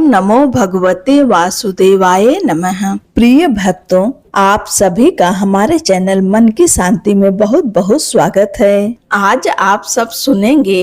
नमो भगवते वासुदेवाय नमः। प्रिय भक्तों, आप सभी का हमारे चैनल मन की शांति में बहुत बहुत स्वागत है। आज आप सब सुनेंगे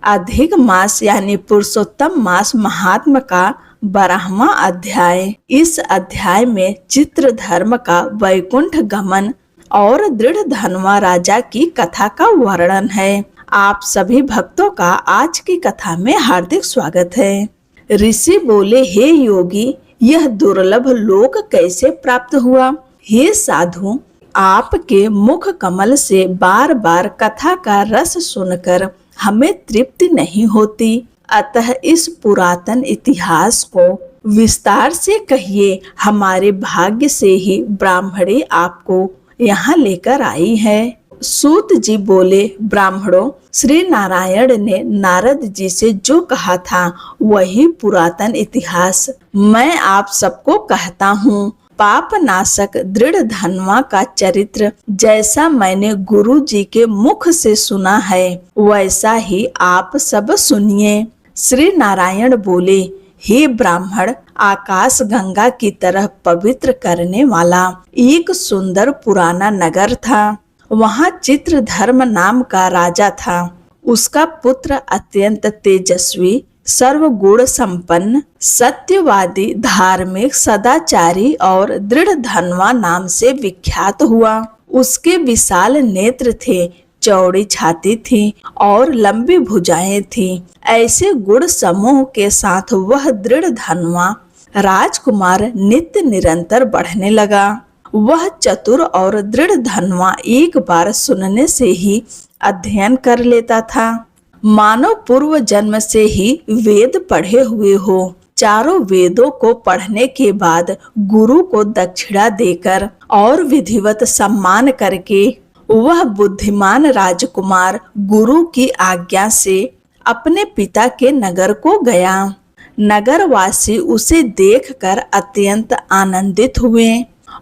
अधिक मास यानी पुरुषोत्तम मास महात्म का 12वां अध्याय। इस अध्याय में चित्र धर्म का वैकुंठ गमन और दृढ़ धनवा राजा की कथा का वर्णन है। आप सभी भक्तों का आज की कथा में हार्दिक स्वागत है। ऋषि बोले, हे योगी, यह दुर्लभ लोक कैसे प्राप्त हुआ? हे साधु, आपके मुख कमल से बार बार कथा का रस सुनकर हमें तृप्ति नहीं होती, अतः इस पुरातन इतिहास को विस्तार से कहिए। हमारे भाग्य से ही ब्राह्मणी आपको यहाँ लेकर आई है। सूत जी बोले, ब्राह्मणों, श्री नारायण ने नारद जी से जो कहा था वही पुरातन इतिहास मैं आप सबको कहता हूँ। पाप नाशक दृढ़ धनवा का चरित्र जैसा मैंने गुरु जी के मुख से सुना है, वैसा ही आप सब सुनिए। श्री नारायण बोले, हे ब्राह्मण, आकाश गंगा की तरह पवित्र करने वाला एक सुंदर पुराना नगर था। वहाँ चित्रधर्म नाम का राजा था। उसका पुत्र अत्यंत तेजस्वी, सर्वगुण संपन्न, सत्यवादी, धार्मिक, सदाचारी और दृढ़ धनवा नाम से विख्यात हुआ। उसके विशाल नेत्र थे, चौड़ी छाती थी और लंबी भुजाएं थी। ऐसे गुण समूह के साथ वह दृढ़ धनवा राजकुमार नित्य निरंतर बढ़ने लगा। वह चतुर और दृढ़ धनवा एक बार सुनने से ही अध्ययन कर लेता था, मानो पूर्व जन्म से ही वेद पढ़े हुए हो। चारों वेदों को पढ़ने के बाद गुरु को दक्षिणा देकर और विधिवत सम्मान करके वह बुद्धिमान राजकुमार गुरु की आज्ञा से अपने पिता के नगर को गया। नगरवासी उसे देखकर अत्यंत आनंदित हुए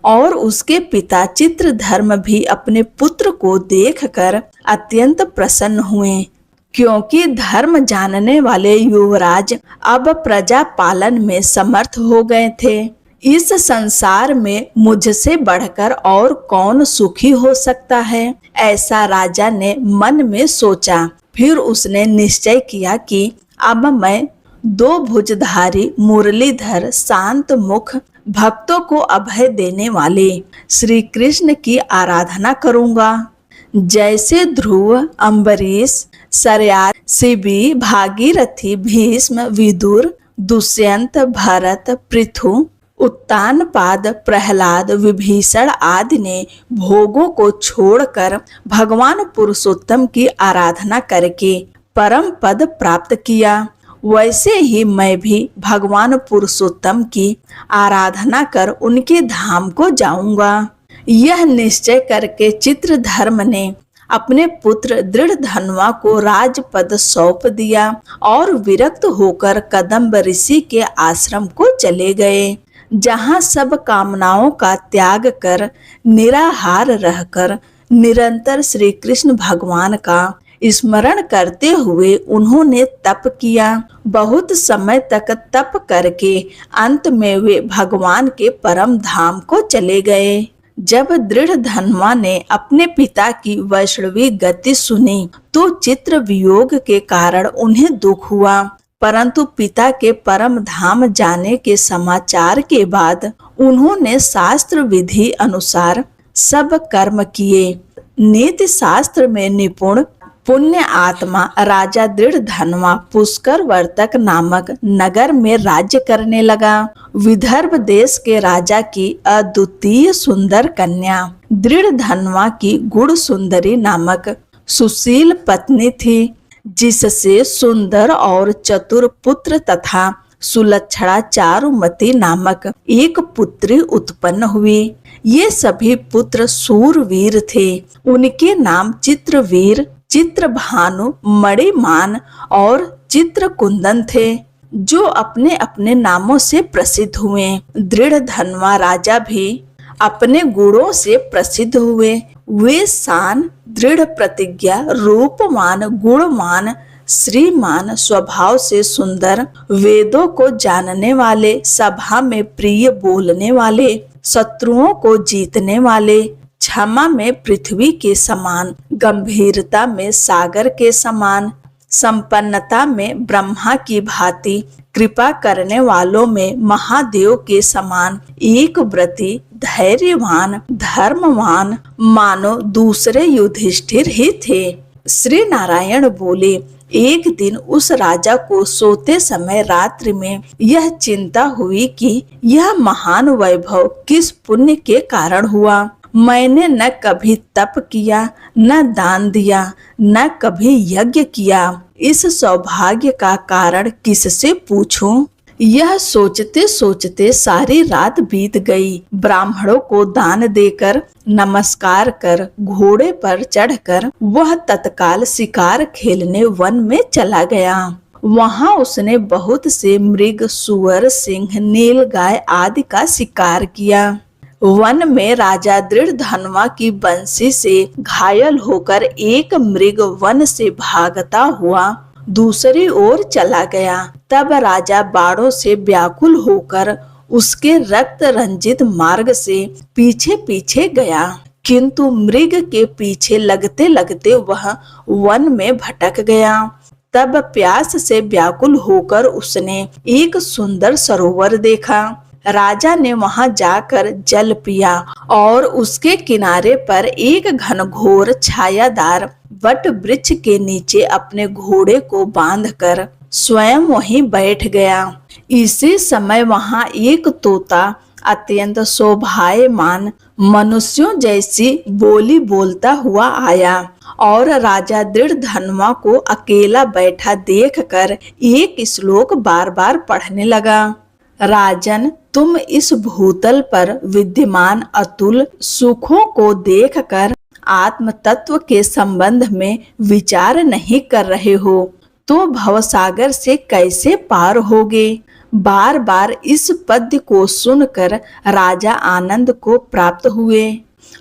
और उसके पिता चित्रधर्म भी अपने पुत्र को देखकर अत्यंत प्रसन्न हुए, क्योंकि धर्म जानने वाले युवराज अब प्रजा पालन में समर्थ हो गए थे। इस संसार में मुझसे बढ़कर और कौन सुखी हो सकता है, ऐसा राजा ने मन में सोचा। फिर उसने निश्चय किया कि अब मैं 2 भुजधारी, मुरलीधर, शांत मुख, भक्तों को अभय देने वाले श्री कृष्ण की आराधना करूंगा। जैसे ध्रुव, अम्बरीश, सरयार, शिबी, भागीरथी, भीष्म, विदुर, दुष्यंत, भरत, पृथु, उत्तानपाद, प्रहलाद, विभीषण आदि ने भोगों को छोड़कर भगवान पुरुषोत्तम की आराधना करके परम पद प्राप्त किया, वैसे ही मैं भी भगवान पुरुषोत्तम की आराधना कर उनके धाम को जाऊंगा। यह निश्चय करके चित्रधर्म ने अपने पुत्र दृढ़ धनवा को राजपद सौंप दिया और विरक्त होकर कदम्ब ऋषि के आश्रम को चले गए, जहाँ सब कामनाओं का त्याग कर निराहार रहकर निरंतर श्री कृष्ण भगवान का स्मरण करते हुए उन्होंने तप किया। बहुत समय तक तप करके अंत में वे भगवान के परम धाम को चले गए। जब दृढ़ धनवा ने अपने पिता की वैष्णवी गति सुनी तो चित्र वियोग के कारण उन्हें दुख हुआ, परंतु पिता के परम धाम जाने के समाचार के बाद उन्होंने शास्त्र विधि अनुसार सब कर्म किए। नीति शास्त्र में निपुण पुण्य आत्मा राजा दृढ़ धनवा पुष्कर वर्तक नामक नगर में राज्य करने लगा। विदर्भ देश के राजा की अद्वितीय सुंदर कन्या दृढ़ धनवा की गुण सुंदरी नामक सुशील पत्नी थी, जिससे सुंदर और चतुर पुत्र तथा सुलक्षणा चारुमती नामक एक पुत्री उत्पन्न हुई। ये सभी पुत्र सूरवीर थे। उनके नाम चित्रवीर, चित्रभानु, मणिमान और चित्रकुंदन थे, जो अपने अपने नामों से प्रसिद्ध हुए। दृढ़ धनवा राजा भी अपने गुणों से प्रसिद्ध हुए। वे शान, दृढ़ प्रतिज्ञा, रूपवान, गुणवान, श्रीमान स्वभाव से सुंदर, वेदों को जानने वाले, सभा में प्रिय बोलने वाले, शत्रुओं को जीतने वाले, क्षमा में पृथ्वी के समान, गंभीरता में सागर के समान, संपन्नता में ब्रह्मा की भांति, कृपा करने वालों में महादेव के समान, एक व्रती, धैर्यवान, धर्मवान, मानो दूसरे युधिष्ठिर ही थे। श्री नारायण बोले, एक दिन उस राजा को सोते समय रात्रि में यह चिंता हुई कि यह महान वैभव किस पुण्य के कारण हुआ। मैंने न कभी तप किया, न दान दिया, न कभी यज्ञ किया। इस सौभाग्य का कारण किससे पूछूं? यह सोचते सोचते सारी रात बीत गई। ब्राह्मणों को दान देकर, नमस्कार कर, घोड़े पर चढ़कर वह तत्काल शिकार खेलने वन में चला गया। वहां उसने बहुत से मृग, सुअर, सिंह, नीलगाय आदि का शिकार किया। वन में राजा दृढ़धनवा की बंसी से घायल होकर एक मृग वन से भागता हुआ दूसरी ओर चला गया। तब राजा बाणों से व्याकुल होकर उसके रक्त रंजित मार्ग से पीछे पीछे गया, किंतु मृग के पीछे लगते लगते वह वन में भटक गया। तब प्यास से व्याकुल होकर उसने एक सुंदर सरोवर देखा। राजा ने वहां जाकर जल पिया और उसके किनारे पर एक घनघोर छायादार वट वृक्ष के नीचे अपने घोड़े को बांधकर स्वयं वहीं बैठ गया। इसी समय वहां एक तोता अत्यंत शोभायमान मनुष्यों जैसी बोली बोलता हुआ आया और राजा दृढ़धनवा को अकेला बैठा देखकर एक श्लोक बार बार पढ़ने लगा। राजन, तुम इस भूतल पर विद्यमान अतुल सुखों को देखकर आत्म तत्व के संबंध में विचार नहीं कर रहे हो तो भवसागर से कैसे पार होगे? बार बार इस पद्य को सुनकर राजा आनंद को प्राप्त हुए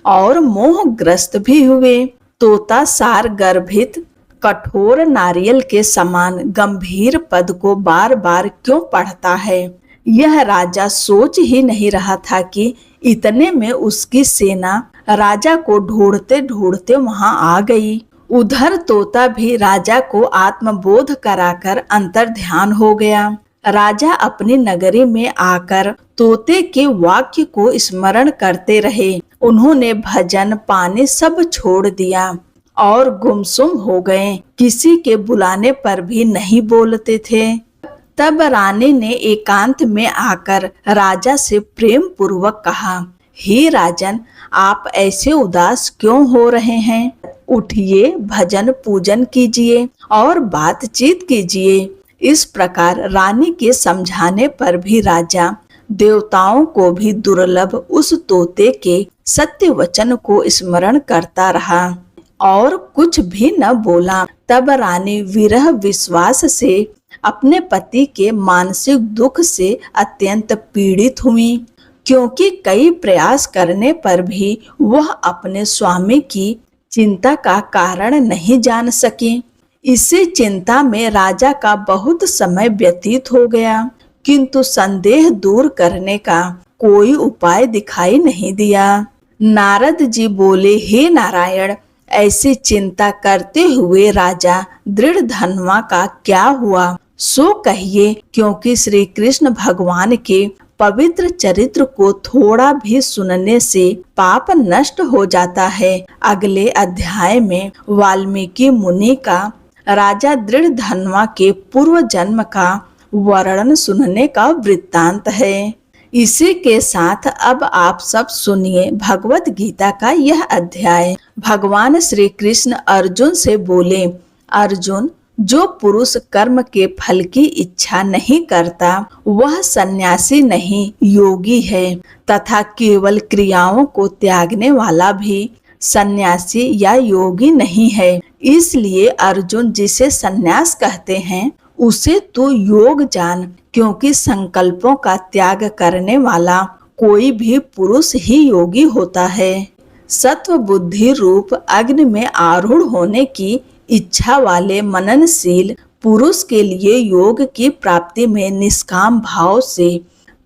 और मोहग्रस्त भी हुए। तोता सार गर्भित कठोर नारियल के समान गंभीर पद को बार बार क्यों पढ़ता है? यह राजा सोच ही नहीं रहा था कि इतने में उसकी सेना राजा को ढूंढते ढूंढते वहां आ गई। उधर तोता भी राजा को आत्मबोध कराकर अंतर ध्यान हो गया। राजा अपनी नगरी में आकर तोते के वाक्य को स्मरण करते रहे। उन्होंने भजन पानी सब छोड़ दिया और गुमसुम हो गए, किसी के बुलाने पर भी नहीं बोलते थे। तब रानी ने एकांत में आकर राजा से प्रेम पूर्वक कहा, हे राजन, आप ऐसे उदास क्यों हो रहे हैं? उठिए, भजन पूजन कीजिए और बातचीत कीजिए। इस प्रकार रानी के समझाने पर भी राजा देवताओं को भी दुर्लभ उस तोते के सत्य वचन को स्मरण करता रहा और कुछ भी न बोला। तब रानी विरह विश्वास से अपने पति के मानसिक दुख से अत्यंत पीड़ित हुई, क्योंकि कई प्रयास करने पर भी वह अपने स्वामी की चिंता का कारण नहीं जान सकी। इसी चिंता में राजा का बहुत समय व्यतीत हो गया, किंतु संदेह दूर करने का कोई उपाय दिखाई नहीं दिया। नारद जी बोले, हे नारायण, ऐसी चिंता करते हुए राजा दृढ़धनवा का क्या हुआ सो कहिए, क्योंकि श्री कृष्ण भगवान के पवित्र चरित्र को थोड़ा भी सुनने से पाप नष्ट हो जाता है। अगले अध्याय में वाल्मीकि मुनि का राजा दृढ़धनवा के पूर्व जन्म का वर्णन सुनने का वृत्तांत है। इसी के साथ अब आप सब सुनिए भगवत गीता का यह अध्याय। भगवान श्री कृष्ण अर्जुन से बोले, अर्जुन, जो पुरुष कर्म के फल की इच्छा नहीं करता वह सन्यासी नहीं योगी है, तथा केवल क्रियाओं को त्यागने वाला भी सन्यासी या योगी नहीं है। इसलिए अर्जुन, जिसे सन्यास कहते हैं उसे तू योग जान, क्योंकि संकल्पों का त्याग करने वाला कोई भी पुरुष ही योगी होता है। सत्व बुद्धि रूप अग्नि में आरूढ़ होने की इच्छा वाले मननशील पुरुष के लिए योग की प्राप्ति में निष्काम भाव से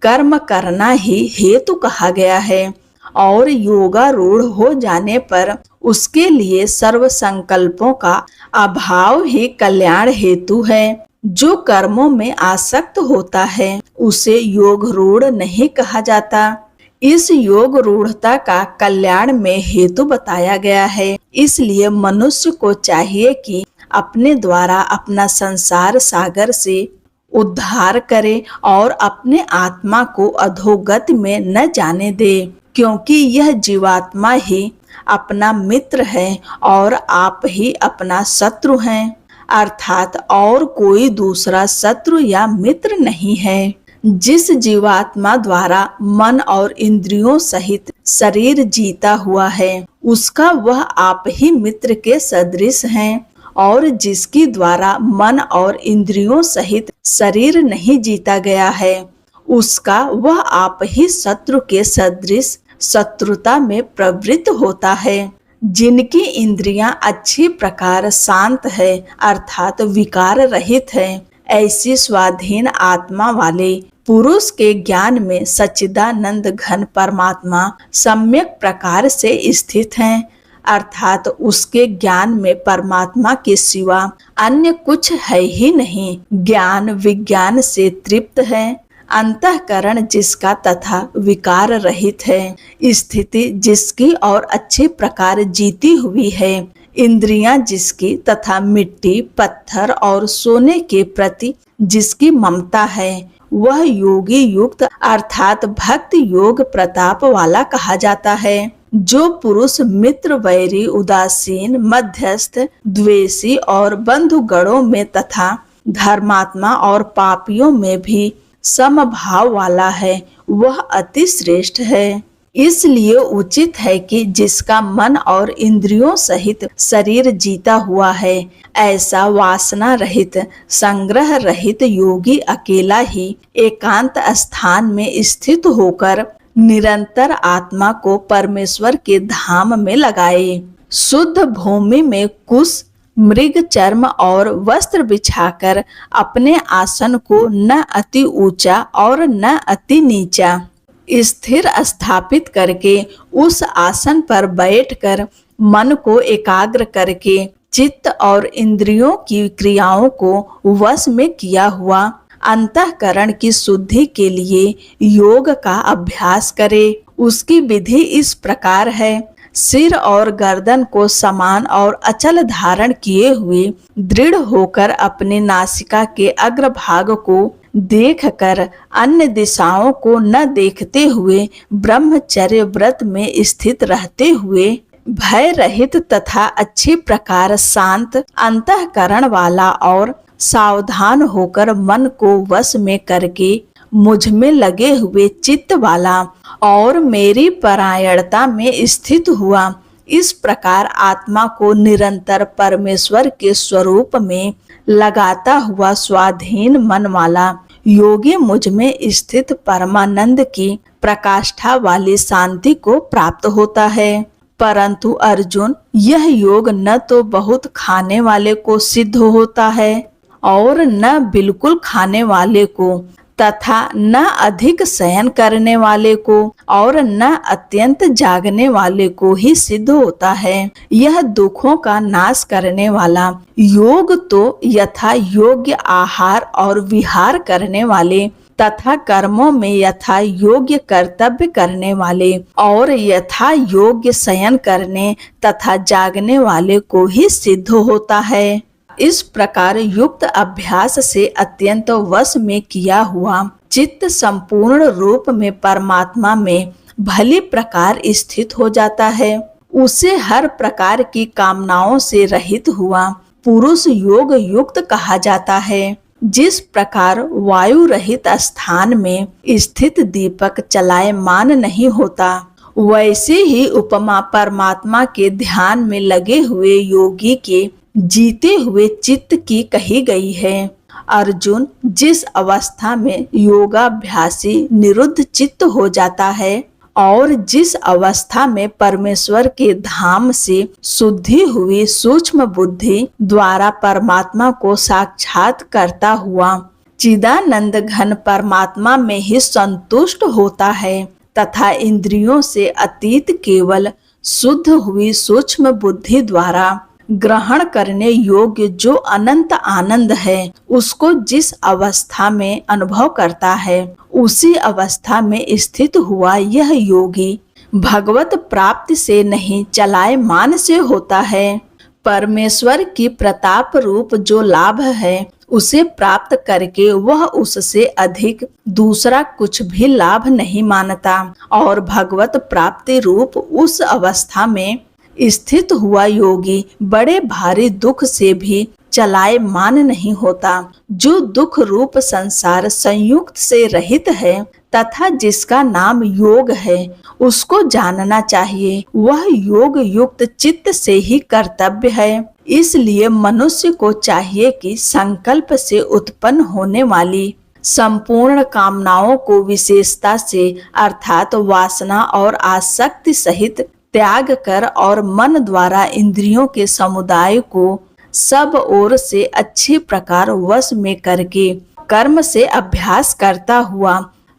कर्म करना ही हेतु कहा गया है और योगारूढ़ हो जाने पर उसके लिए सर्व संकल्पों का अभाव ही कल्याण हेतु है। जो कर्मों में आसक्त होता है उसे योग रूढ़ नहीं कहा जाता। इस योग रूढ़ता का कल्याण में हेतु बताया गया है। इसलिए मनुष्य को चाहिए कि अपने द्वारा अपना संसार सागर से उद्धार करे और अपने आत्मा को अधोगति में न जाने दे, क्योंकि यह जीवात्मा ही अपना मित्र है और आप ही अपना शत्रु हैं, अर्थात और कोई दूसरा शत्रु या मित्र नहीं है। जिस जीवात्मा द्वारा मन और इंद्रियों सहित शरीर जीता हुआ है उसका वह आप ही मित्र के सदृश हैं, और जिसकी द्वारा मन और इंद्रियों सहित शरीर नहीं जीता गया है उसका वह आप ही शत्रु के सदृश शत्रुता में प्रवृत्त होता है। जिनकी इंद्रियां अच्छी प्रकार शांत है अर्थात विकार रहित है, ऐसी स्वाधीन आत्मा वाले पुरुष के ज्ञान में सच्चिदानंद घन परमात्मा सम्यक प्रकार से स्थित हैं, अर्थात उसके ज्ञान में परमात्मा के सिवा अन्य कुछ है ही नहीं। ज्ञान विज्ञान से तृप्त है, अंतःकरण जिसका तथा विकार रहित है, स्थिति जिसकी और अच्छे प्रकार जीती हुई है, इंद्रियां जिसकी तथा मिट्टी पत्थर और सोने के प्रति जिसकी ममता है, वह योगी युक्त अर्थात भक्ति योग प्रताप वाला कहा जाता है। जो पुरुष मित्र वैरी उदासीन मध्यस्थ द्वेषी और बंधुगणों में तथा धर्मात्मा और पापियों में भी समभाव वाला है वह अति श्रेष्ठ है। इसलिए उचित है कि जिसका मन और इंद्रियों सहित शरीर जीता हुआ है ऐसा वासना रहित संग्रह रहित योगी अकेला ही एकांत स्थान में स्थित होकर निरंतर आत्मा को परमेश्वर के धाम में लगाए। शुद्ध भूमि में कुश मृग चर्म और वस्त्र बिछाकर अपने आसन को न अति ऊंचा और न अति नीचा स्थिर स्थापित करके उस आसन पर बैठकर मन को एकाग्र करके चित्त और इंद्रियों की क्रियाओं को वश में किया हुआ अंतःकरण की शुद्धि के लिए योग का अभ्यास करे। उसकी विधि इस प्रकार है। सिर और गर्दन को समान और अचल धारण किए हुए दृढ़ होकर अपने नासिका के अग्रभाग को देखकर अन्य दिशाओं को न देखते हुए ब्रह्मचर्य व्रत में स्थित रहते हुए भय रहित तथा अच्छी प्रकार शांत अंतःकरण वाला और सावधान होकर मन को वश में करके मुझ में लगे हुए चित्त वाला और मेरी परायणता में स्थित हुआ, इस प्रकार आत्मा को निरंतर परमेश्वर के स्वरूप में लगाता हुआ स्वाधीन मन वाला योगी मुझ में स्थित परमानंद की प्रकाष्ठा वाली शांति को प्राप्त होता है। परंतु अर्जुन, यह योग न तो बहुत खाने वाले को सिद्ध होता है और न बिल्कुल खाने वाले को तथा न अधिक शयन करने वाले को और न अत्यंत जागने वाले को ही सिद्ध होता है। यह दुखों का नाश करने वाला योग तो यथा योग्य आहार और विहार करने वाले तथा कर्मों में यथा योग्य कर्तव्य करने वाले और यथा योग्य शयन करने तथा जागने वाले को ही सिद्ध होता है। इस प्रकार युक्त अभ्यास से अत्यंत वश में किया हुआ चित्त संपूर्ण रूप में परमात्मा में भली प्रकार स्थित हो जाता है। उसे हर प्रकार की कामनाओं से रहित हुआ पुरुष योग युक्त कहा जाता है। जिस प्रकार वायु रहित स्थान में स्थित दीपक चलायमान नहीं होता, वैसे ही उपमा परमात्मा के ध्यान में लगे हुए योगी के जीते हुए चित्त की कही गई है। अर्जुन, जिस अवस्था में योगाभ्यासी निरुद्ध चित्त हो जाता है और जिस अवस्था में परमेश्वर के धाम से शुद्धि हुई सूक्ष्म बुद्धि द्वारा परमात्मा को साक्षात करता हुआ चिदानंद घन परमात्मा में ही संतुष्ट होता है तथा इंद्रियों से अतीत केवल शुद्ध हुई सूक्ष्म बुद्धि द्वारा ग्रहण करने योग्य जो अनंत आनंद है उसको जिस अवस्था में अनुभव करता है उसी अवस्था में स्थित हुआ यह योगी भगवत प्राप्ति से नहीं चलायमान से होता है। परमेश्वर की प्रताप रूप जो लाभ है उसे प्राप्त करके वह उससे अधिक दूसरा कुछ भी लाभ नहीं मानता और भगवत प्राप्ति रूप उस अवस्था में स्थित हुआ योगी बड़े भारी दुख से भी चलायमान नहीं होता। जो दुख रूप संसार संयुक्त से रहित है तथा जिसका नाम योग है उसको जानना चाहिए। वह योग युक्त चित्त से ही कर्तव्य है। इसलिए मनुष्य को चाहिए कि संकल्प से उत्पन्न होने वाली संपूर्ण कामनाओं को विशेषता से अर्थात वासना और आसक्ति सहित त्याग कर और मन द्वारा इंद्रियों के समुदाय को सब ओर से अच्छी प्रकार वश में करके कर्म से अभ्यास करता हुआ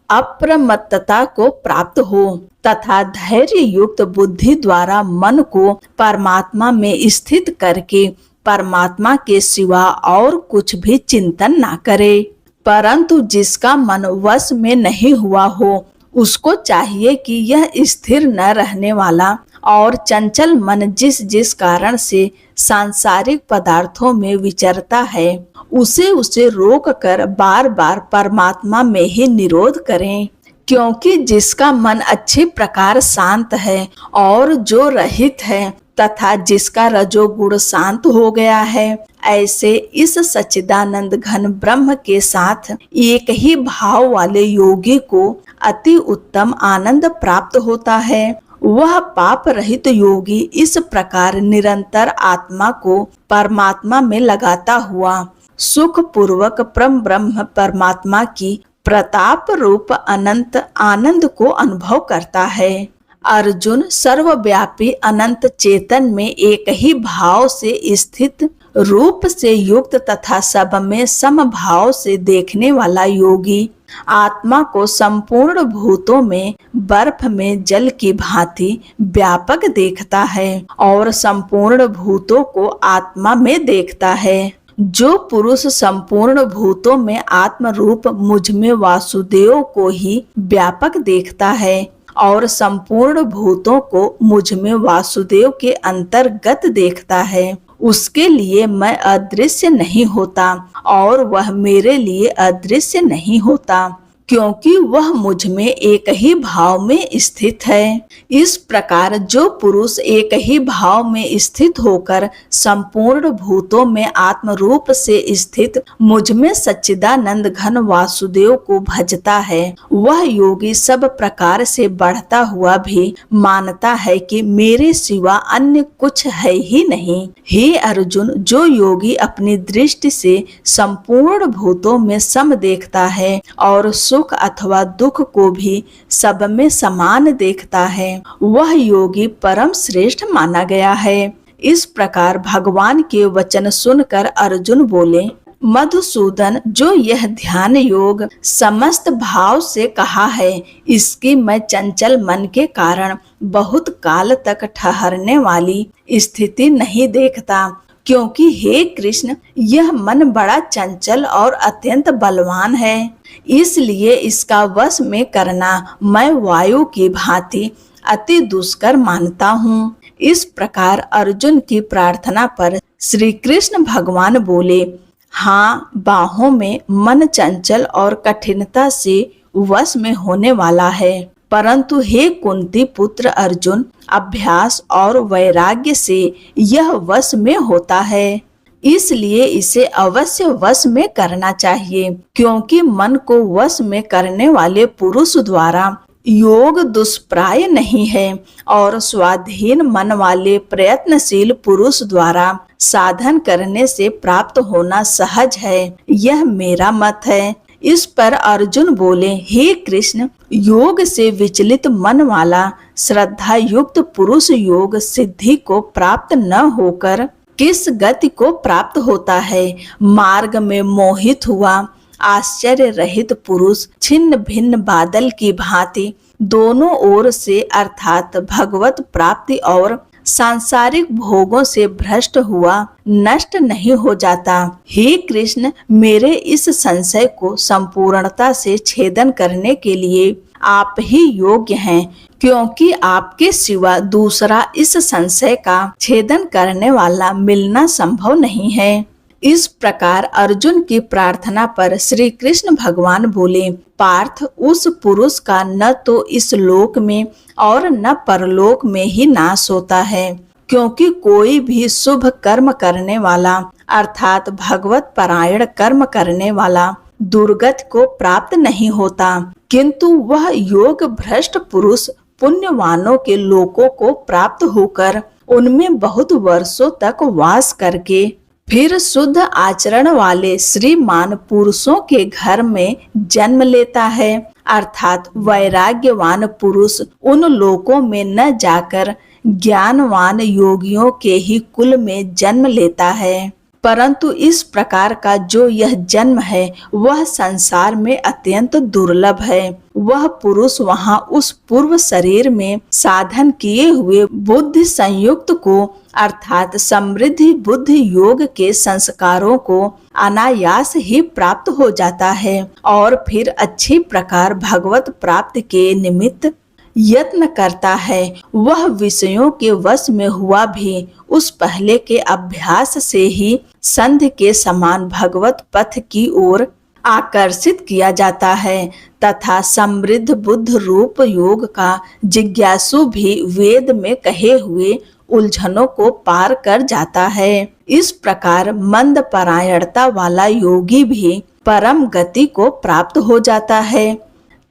अप्रमत्तता को प्राप्त हो तथा धैर्य युक्त बुद्धि द्वारा मन को परमात्मा में स्थित करके परमात्मा के सिवा और कुछ भी चिंतन ना करे। परंतु जिसका मन वश में नहीं हुआ हो उसको चाहिए कि यह स्थिर न रहने वाला और चंचल मन जिस जिस कारण से सांसारिक पदार्थों में विचरता है उसे रोक कर बार बार परमात्मा में ही निरोध करें। क्योंकि जिसका मन अच्छी प्रकार शांत है और जो रहित है तथा जिसका रजोगुण शांत हो गया है ऐसे इस सच्चिदानंद घन ब्रह्म के साथ एक ही भाव वाले योगी को अति उत्तम आनंद प्राप्त होता है। वह पाप रहित योगी इस प्रकार निरंतर आत्मा को परमात्मा में लगाता हुआ सुख पूर्वक परम ब्रह्म परमात्मा की प्रताप रूप अनंत आनंद को अनुभव करता है। अर्जुन सर्वव्यापी अनंत चेतन में एक ही भाव से स्थित रूप से युक्त तथा सब में समभाव से देखने वाला योगी आत्मा को संपूर्ण भूतों में बर्फ में जल की भांति व्यापक देखता है और संपूर्ण भूतों को आत्मा में देखता है। जो पुरुष संपूर्ण भूतों में आत्म रूप मुझ में वासुदेव को ही व्यापक देखता है और संपूर्ण भूतों को मुझ में वासुदेव के अंतर्गत देखता है उसके लिए मैं अदृश्य नहीं होता और वह मेरे लिए अदृश्य नहीं होता क्योंकि वह मुझ में एक ही भाव में स्थित है। इस प्रकार जो पुरुष एक ही भाव में स्थित होकर संपूर्ण भूतों में आत्म रूप से स्थित मुझ में सच्चिदानंद घन वासुदेव को भजता है वह योगी सब प्रकार से बढ़ता हुआ भी मानता है कि मेरे सिवा अन्य कुछ है ही नहीं। हे अर्जुन, जो योगी अपनी दृष्टि से संपूर्ण भूतों में सम देखता है और सुख अथवा दुख को भी सब में समान देखता है वह योगी परम श्रेष्ठ माना गया है। इस प्रकार भगवान के वचन सुनकर अर्जुन बोले, मधुसूदन, जो यह ध्यान योग समस्त भाव से कहा है इसकी मैं चंचल मन के कारण बहुत काल तक ठहरने वाली स्थिति नहीं देखता क्योंकि हे कृष्ण, यह मन बड़ा चंचल और अत्यंत बलवान है। इसलिए इसका वश में करना मैं वायु की भांति अति दुष्कर मानता हूँ। इस प्रकार अर्जुन की प्रार्थना पर श्री कृष्ण भगवान बोले, हाँ, बाहों में मन चंचल और कठिनता से वश में होने वाला है, परंतु हे कुंती पुत्र अर्जुन, अभ्यास और वैराग्य से यह वश में होता है। इसलिए इसे अवश्य वश में करना चाहिए क्योंकि मन को वश में करने वाले पुरुष द्वारा योग दुष्प्राय नहीं है और स्वाधीन मन वाले प्रयत्नशील पुरुष द्वारा साधन करने से प्राप्त होना सहज है। यह मेरा मत है। इस पर अर्जुन बोले, हे कृष्ण, योग से विचलित मन वाला श्रद्धा युक्त पुरुष योग सिद्धि को प्राप्त न होकर किस गति को प्राप्त होता है? मार्ग में मोहित हुआ आश्चर्य रहित पुरुष छिन्न भिन्न बादल की भांति दोनों ओर से अर्थात भगवत प्राप्ति और सांसारिक भोगों से भ्रष्ट हुआ नष्ट नहीं हो जाता। हे कृष्ण, मेरे इस संशय को संपूर्णता से छेदन करने के लिए आप ही योग्य हैं, क्योंकि आपके सिवा दूसरा इस संशय का छेदन करने वाला मिलना संभव नहीं है। इस प्रकार अर्जुन की प्रार्थना पर श्री कृष्ण भगवान बोले, पार्थ, उस पुरुष का न तो इस लोक में और न परलोक में ही नाश होता है, क्योंकि कोई भी शुभ कर्म करने वाला अर्थात भगवत परायण कर्म करने वाला दुर्गति को प्राप्त नहीं होता, किंतु वह योग भ्रष्ट पुरुष पुण्यवानों के लोकों को प्राप्त होकर उनमें बहुत वर्षों तक वास करके फिर शुद्ध आचरण वाले श्रीमान पुरुषों के घर में जन्म लेता है, अर्थात वैराग्यवान पुरुष उन लोकों में न जाकर ज्ञानवान योगियों के ही कुल में जन्म लेता है। परंतु इस प्रकार का जो यह जन्म है वह संसार में अत्यंत दुर्लभ है। वह पुरुष वहां उस पूर्व शरीर में साधन किए हुए बुद्धि संयुक्त को अर्थात समृद्धि बुद्धि योग के संस्कारों को अनायास ही प्राप्त हो जाता है और फिर अच्छी प्रकार भगवत प्राप्ति के निमित्त यत्न करता है। वह विषयों के वश में हुआ भी उस पहले के अभ्यास से ही संधि के समान भगवत पथ की ओर आकर्षित किया जाता है तथा समृद्ध बुद्ध रूप योग का जिज्ञासु भी वेद में कहे हुए उलझनों को पार कर जाता है। इस प्रकार मंद परायणता वाला योगी भी परम गति को प्राप्त हो जाता है।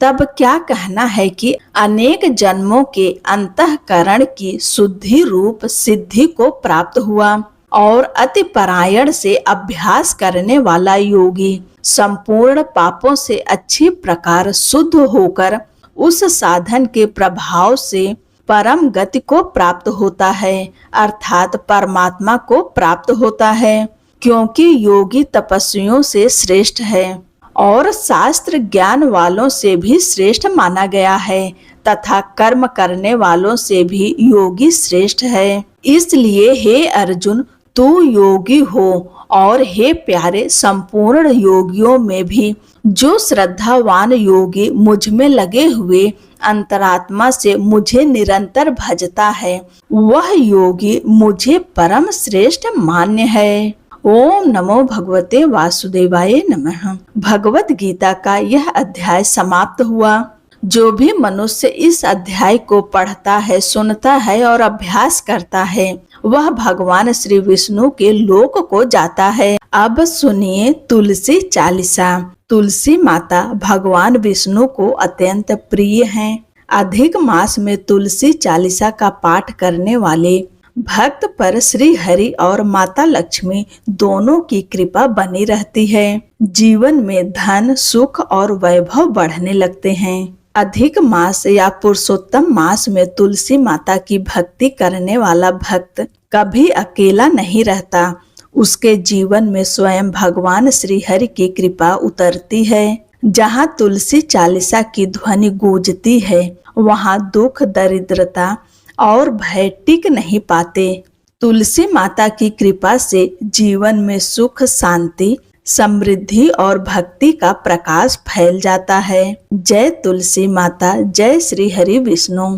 तब क्या कहना है कि अनेक जन्मों के अंतःकरण की शुद्धि रूप सिद्धि को प्राप्त हुआ और अति परायण से अभ्यास करने वाला योगी संपूर्ण पापों से अच्छी प्रकार शुद्ध होकर उस साधन के प्रभाव से परम गति को प्राप्त होता है, अर्थात परमात्मा को प्राप्त होता है, क्योंकि योगी तपस्वियों से श्रेष्ठ है और शास्त्र ज्ञान वालों से भी श्रेष्ठ माना गया है तथा कर्म करने वालों से भी योगी श्रेष्ठ है। इसलिए हे अर्जुन, तू योगी हो और हे प्यारे, संपूर्ण योगियों में भी जो श्रद्धावान योगी मुझ में लगे हुए अंतरात्मा से मुझे निरंतर भजता है, वह योगी मुझे परम श्रेष्ठ मान्य है। ओम नमो भगवते वासुदेवाय नमः। भगवत गीता का यह अध्याय समाप्त हुआ। जो भी मनुष्य इस अध्याय को पढ़ता है, सुनता है और अभ्यास करता है, वह भगवान श्री विष्णु के लोक को जाता है। अब सुनिए तुलसी चालीसा। तुलसी माता भगवान विष्णु को अत्यंत प्रिय हैं। अधिक मास में तुलसी चालीसा का पाठ करने वाले भक्त पर श्री हरि और माता लक्ष्मी दोनों की कृपा बनी रहती है। जीवन में धन, सुख और वैभव बढ़ने लगते हैं। अधिक मास या पुरुषोत्तम मास में तुलसी माता की भक्ति करने वाला भक्त कभी अकेला नहीं रहता। उसके जीवन में स्वयं भगवान श्री हरि की कृपा उतरती है। जहाँ तुलसी चालीसा की ध्वनि गूंजती है, वहाँ दुख, दरिद्रता और भय टिक नहीं पाते। तुलसी माता की कृपा से जीवन में सुख, शांति, समृद्धि और भक्ति का प्रकाश फैल जाता है। जय तुलसी माता, जय श्री हरि विष्णु।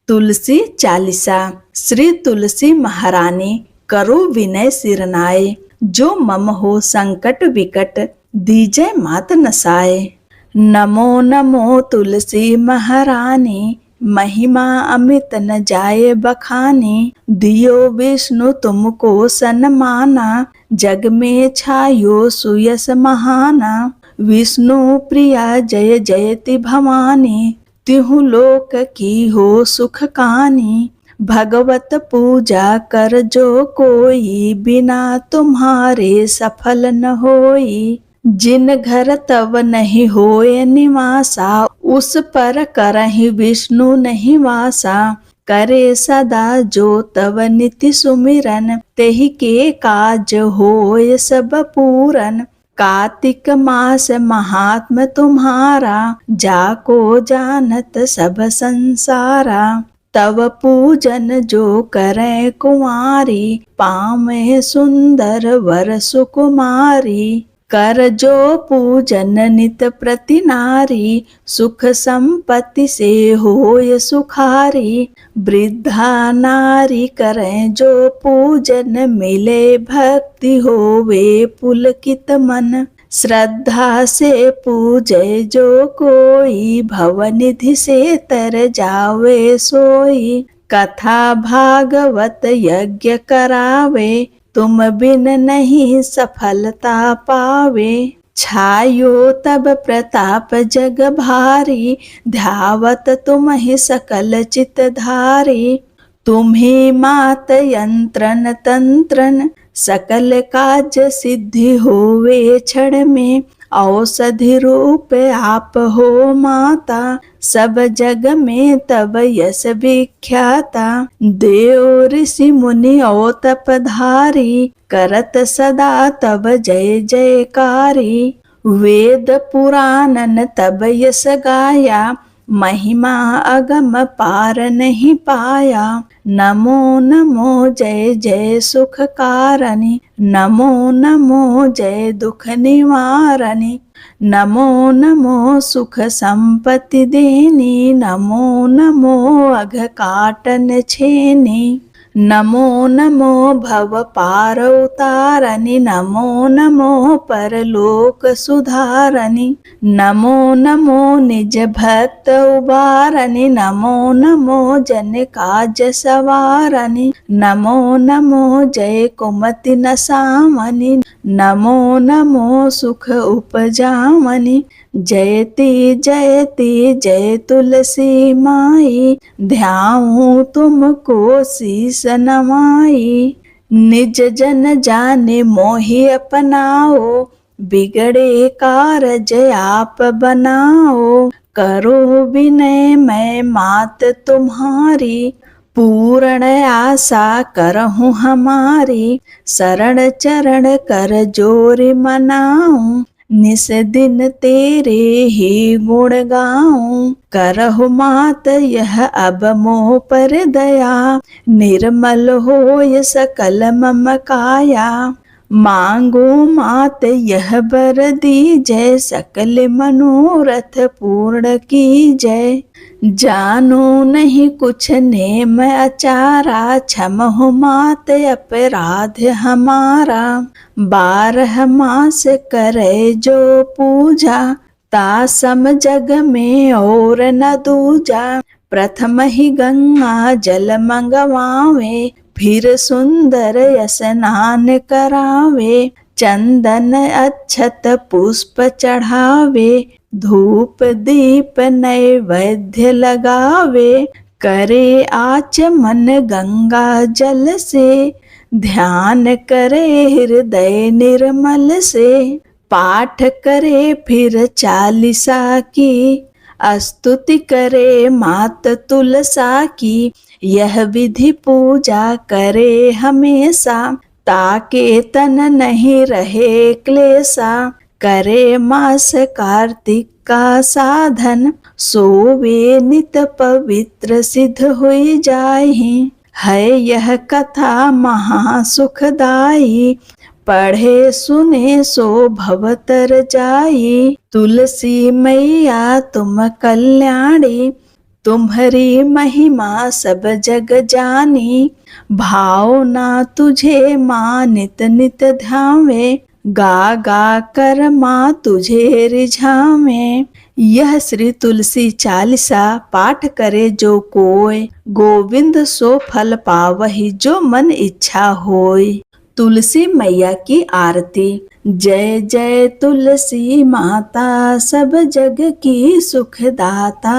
तुलसी चालीसा। श्री तुलसी महारानी करो विनय सिरनाए, जो मम हो संकट विकट दीजय मात नसाए। नमो नमो तुलसी महारानी, महिमा अमित न जाए बखाने। दियो विष्णु तुमको सन्माना, जग में छायो सुयस महाना। विष्णु प्रिया जय जयति भवानी, तिहु लोक की हो सुख कानी। भगवत पूजा कर जो कोई, बिना तुम्हारे सफल न होई। जिन घर तव नहीं होए निवासा, उस पर करहि विष्णु नहीं वासा। करे सदा जो तव नित्य सुमिरन, तेहि के काज होय सब पूरन। कार्तिक मास महात्म तुम्हारा, जाको जानत सब संसारा। तव पूजन जो करे कुंवारी, पामे सुंदर वर सुकुमारी। कर जो पूजन नित प्रति नारी, सुख संपत्ति से होय सुखारी। वृद्धा नारी करें जो पूजन, मिले भक्ति होवे पुलकित मन। श्रद्धा से पूजे जो कोई, भवनिधि से तर जावे सोई। कथा भागवत यज्ञ करावे, तुम बिन नहीं सफलता पावे। छायो तब प्रताप जग भारी, ध्यावत तुम ही सकल चित धारी। तुम्ही मात यंत्रन तंत्रन, सकल काज सिद्धि होवे क्षण में। औषधि रूप आप हो माता, सब जग में तब यश विख्याता। देव ऋषि मुनि औ तपधारी, करत सदा तब जय जयकारी। वेद पुराणन तब यश गाया, महिमा अगम पार नहीं पाया। नमो नमो जय जय सुख कारणी, नमो नमो जय दुख निवारणी। नमो नमो सुख संपत्ति देनी, नमो नमो अघ काटन छेनी। नमो नमो भव पार उतारणी, नमो नमो परलोक सुधारणी। नमो नमो निज भक्त उबारणी, नमो नमो जन काज सवारणी। नमो नमो जय कुमति नसामणि, नमो नमो सुख उपजामणि। जयति जयति जय तुलसी माई, ध्याऊं तुमको शीस नवाई। निज जन जाने मोहि अपनाओ, बिगड़े कारज आप बनाओ। करो विनय मैं मात तुम्हारी, पूर्ण आशा करहूँ हमारी। शरण चरण कर जोर मनाऊं, निस दिन तेरे ही गुण गाऊं। करहु मात यह अब मोह पर दया, निर्मल होय सकल मम काया। मांगो मात यह बर दीजय, सकल मनोरथ पूर्ण कीजय। जानो नहीं कुछ नेम अचारा, क्षमहु मात अपराध हमारा। 12 मास करे जो पूजा, ता सम जग में और न दूजा। प्रथम ही गंगा जल मंगवावे, फिर सुंदर स्नान करावे। चंदन अक्षत पुष्प चढ़ावे, धूप दीप नैवेद्य लगावे। करे आचमन गंगा जल से, ध्यान करे हृदय निर्मल से। पाठ करे फिर 40 की, स्तुति करे मात तुलसा की। यह विधि पूजा करे हमेशा, ताके तन नहीं रहे क्लेशा। करे मास कार्तिक का साधन, सोवे नित पवित्र सिद्ध हुई जाहि। है यह कथा महा सुखदाई, पढ़े सुने सो भवतर जाई। तुलसी मैया तुम कल्याणी, तुम्हारी महिमा सब जग जानी। भावना तुझे माँ नित नित ध्यावे, गा गा कर माँ तुझे रिझावे। यह श्री तुलसी चालीसा पाठ करे जो कोय, गोविंद सो फल पावहि जो मन इच्छा होय। तुलसी मैया की आरती। जय जय तुलसी माता, सब जग की सुखदाता।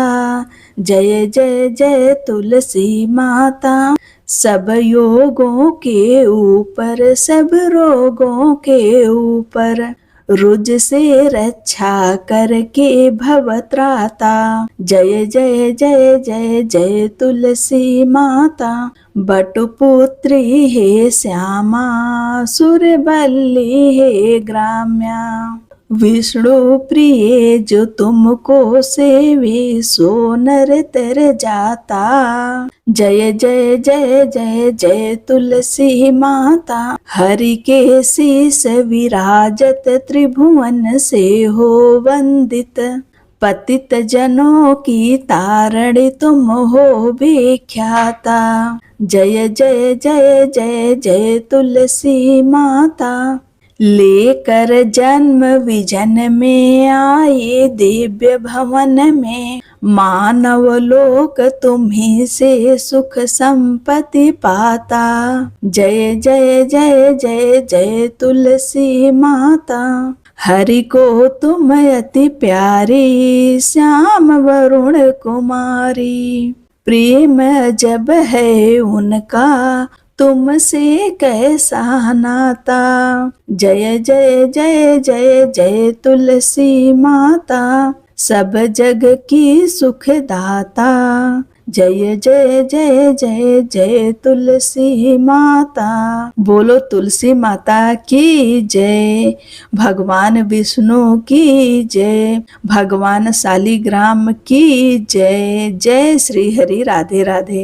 जय जय जय तुलसी माता, सब योगों के ऊपर सब रोगों के ऊपर। रुज से रक्षा करके भवत्राता। जय जय जय जय जय तुलसी माता, बटुपुत्री हे श्यामा, सुरबल्ली हे ग्राम्या। विष्णु प्रिय जो तुमको सेवे, सो नर तर जाता। जय जय जय जय जय तुलसी माता, हरि के शीस विराजत, त्रिभुवन से हो वंदित। पतित जनों की तारणी तुम हो विख्याता। जय जय जय जय जय तुलसी माता, लेकर जन्म विजन में आए दिव्य भवन में। मानव लोक तुम्ही से सुख संपत्ति पाता। जय जय जय जय जय तुलसी माता, हरि को तुम अति प्यारी, श्याम वरुण कुमारी। प्रेम जब है उनका, तुमसे कैसा नाता। जय जय जय जय जय तुलसी माता, सब जग की सुखदाता। जय जय जय जय जय तुलसी माता। बोलो तुलसी माता की जय, भगवान विष्णु की जय, भगवान शालिग्राम की जय। जय श्री हरि, राधे राधे।